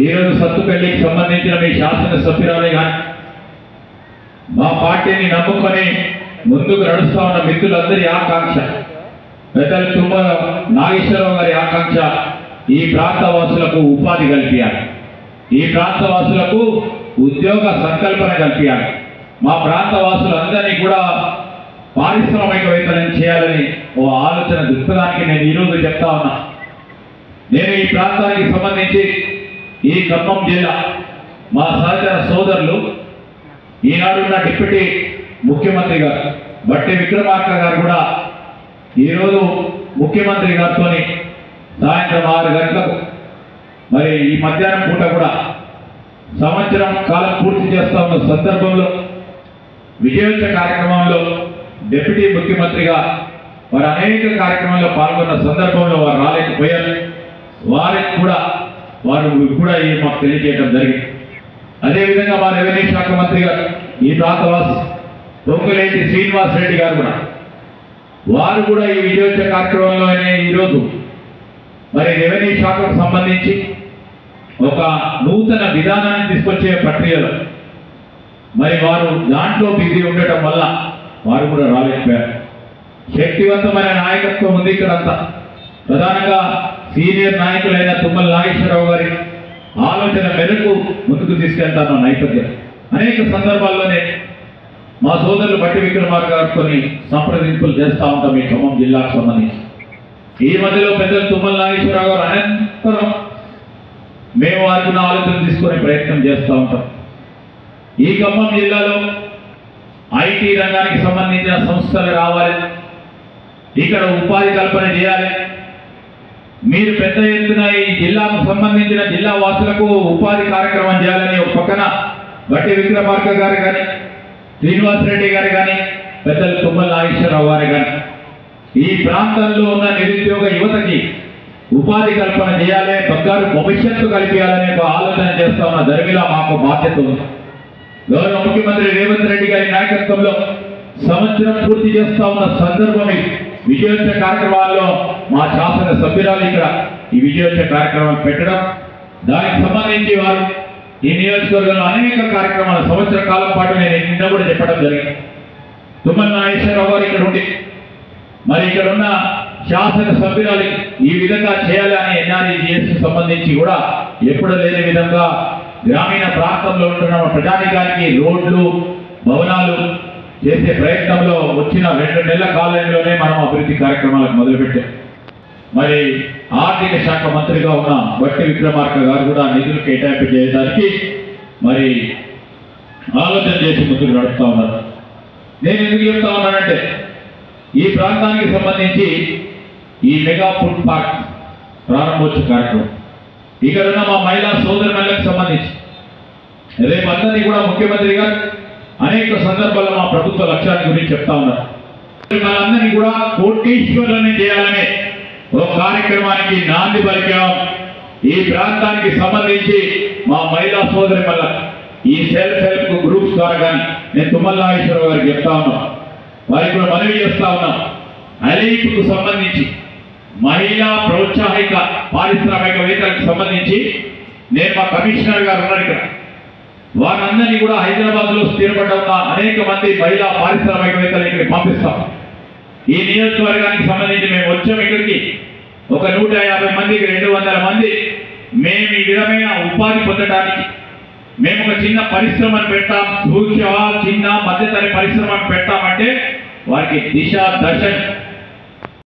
ఈరోజు సత్తుపల్లికి సంబంధించిన మీ శాసనసభ్యురాలే కానీ మా పార్టీని నమ్ముకొని ముందుకు నడుస్తూ ఉన్న మిత్రులందరి ఆకాంక్ష, పెద్దలు తుమ్మల నాగేశ్వరరావు గారి ఆకాంక్ష ఈ ప్రాంతవాసులకు ఉపాధి కల్పించాలి, ఈ ప్రాంతవాసులకు ఉద్యోగ సంకల్పన కల్పించాలి, మా ప్రాంతవాసులందరినీ కూడా పారిశ్రామికవేత్తలను చేయాలని ఓ ఆలోచన దృక్పథానికి నేను ఈరోజు చెప్తా ఉన్నా. నేను ఈ ప్రాంతానికి సంబంధించి ఈ ఖమ్మం జిల్లా మా సహచర సోదరులు ఈనాడున్న డిప్యూటీ ముఖ్యమంత్రి గారు బట్టి విక్రమార్క గారు కూడా ఈరోజు ముఖ్యమంత్రి గారితో సాయంత్రం 6 గంటలకు మరి ఈ మధ్యాహ్నం పూట కూడా సంవత్సరం కాలం పూర్తి చేస్తా ఉన్న సందర్భంలో విజయోత్సవ కార్యక్రమంలో డిప్యూటీ ముఖ్యమంత్రిగా వారు అనేక కార్యక్రమాల్లో పాల్గొన్న సందర్భంలో వారు రాలేకపోయారు. వారికి కూడా మాకు తెలియజేయడం జరిగింది. అదేవిధంగా మా రెవెన్యూ శాఖ మంత్రి గారు ఈ ప్రాంతవాసి పొంగులేటి శ్రీనివాస్ రెడ్డి గారు కూడా వారు కూడా ఈ విజయోత్సవ కార్యక్రమంలోనే ఈరోజు మరి రెవెన్యూ శాఖకు సంబంధించి ఒక నూతన విధానాన్ని తీసుకొచ్చే ప్రక్రియలో మరి వారు దాంట్లో బిజీ ఉండటం వల్ల వారు కూడా రాలేకపోయారు. శక్తివంతమైన నాయకత్వం ఉంది ఇక్కడంతా. ప్రధానంగా సీనియర్ నాయకులైన తుమ్మల నాగేశ్వరరావు గారి ఆలోచన మేరకు ముందుకు తీసుకెళ్తాను నేపథ్యం అనేక సందర్భాల్లోనే మా సోదరులు బట్టి విక్రమార్క గారితో సంప్రదింపులు చేస్తూ ఉంటాం ఈ ఖమ్మం జిల్లాకు సంబంధించి. ఈ మధ్యలో పెద్దలు తుమ్మల నాగేశ్వరరావు గారు అనంతరం మేము వారికి ఆలోచన తీసుకునే ప్రయత్నం చేస్తూ ఉంటాం. ఈ ఖమ్మం జిల్లాలో ఐటీ రంగానికి సంబంధించిన సంస్థలు రావాలి, ఇక్కడ ఉపాధి కల్పన చేయాలి. మీరు పెద్ద ఎత్తున ఈ జిల్లాకు సంబంధించిన జిల్లా వాసులకు ఉపాధి కార్యక్రమం చేయాలని ఒక పక్కన బట్టి విక్రమార్క గారు కానీ శ్రీనివాస్ రెడ్డి గారు కానీ పెద్దలు తుమ్మల నాగేశ్వరరావు గారు కానీ ఈ ప్రాంతంలో ఉన్న నిరుద్యోగ యువతకి ఉపాధి కల్పన చేయాలి, బంగారు భవిష్యత్తు కల్పించాలనే ఒక ఆలోచన చేస్తా ఉన్న ధర్మిలా మాకు బాధ్యత ఉంది. గౌరవ ముఖ్యమంత్రి రేవంత్ రెడ్డి గారి నాయకత్వంలో సంవత్సరం పూర్తి చేస్తా ఉన్న సందర్భం విజయోత్సవ కార్యక్రమాల్లో మా శాసన సభ్యురాలు ఇక్కడ ఈ విజయోత్సవ కార్యక్రమం పెట్టడం, దానికి సంబంధించి వారు ఈ నియోజకవర్గంలో అనేక కార్యక్రమాలు సంవత్సర కాలం పాటు నేను నిన్న కూడా చెప్పడం జరిగింది. తుమ్మల నాగేశ్వరరావు గారు ఇక్కడ ఉండి మరి ఇక్కడ ఉన్న శాసన సభ్యురాలు ఈ విధంగా చేయాలి అని ఎన్ఆర్ఈజీఎస్ సంబంధించి కూడా ఎప్పుడు లేని విధంగా గ్రామీణ ప్రాంతంలో ఉంటున్న ప్రజానికానికి రోడ్లు భవనాలు చేసే ప్రయత్నంలో వచ్చిన 2 నెలల కాలంలోనే మనం అభివృద్ధి కార్యక్రమాలకు మొదలుపెట్టాం. మరి ఆర్థిక శాఖ మంత్రిగా ఉన్న బట్టి విక్రమార్క గారు కూడా నిధులు కేటాయింపు చేయడానికి మరి ఆలోచన చేసి ముందుకు నడుస్తూ ఉన్నారు. నేను ఎందుకు చెప్తా ఉన్నానంటే ఈ ప్రాంతానికి సంబంధించి ఈ మెగా ఫుడ్ పార్క్ ప్రారంభోత్సవ కార్యక్రమం ఇక్కడ ఉన్న మా మహిళా సోదరులకు సంబంధించి రేపు అందరినీ కూడా ముఖ్యమంత్రి గారు అనేక సందర్భాల్లో మా ప్రభుత్వ లక్ష్యాన్ని గురించి చెప్తా ఉన్నారు. వాళ్ళందరినీ కూడా కోటీశ్వరులని చేయాలనే ఒక కార్యక్రమానికి నాంది పలికాం. ఈ ప్రాంతానికి సంబంధించి మా మహిళా సోదరి వల్ల ఈ సెల్ఫ్ హెల్ప్ గ్రూప్స్ ద్వారా కానీ నేను తుమ్మల నాగేశ్వరరావు గారికి చెప్తా ఉన్నాం, వారికి కూడా మనవి చేస్తా ఉన్నాం. అలీపుకు సంబంధించి మహిళా ప్రోత్సాహిక పారిశ్రామికవేత్తలకు సంబంధించి నేను మా కమిషనర్ గారు ఉన్నారు ఇక్కడ, వారందరినీ కూడా హైదరాబాద్లో స్థిరపడ్డ ఉన్న అనేక మంది మహిళా పారిశ్రామికవేత్తలు ఇక్కడికి పంపిస్తాం. ఈ నియోజకవర్గానికి సంబంధించి మేము వచ్చాం ఇక్కడికి ఒక 150 మందికి 200 మంది మేము ఈ విధమైన ఉపాధి పొందడానికి మేము ఒక చిన్న పరిశ్రమను పెట్టాం, సూక్ష్మ చిన్న మధ్యతర పరిశ్రమను పెట్టామంటే వారికి దిశ దశ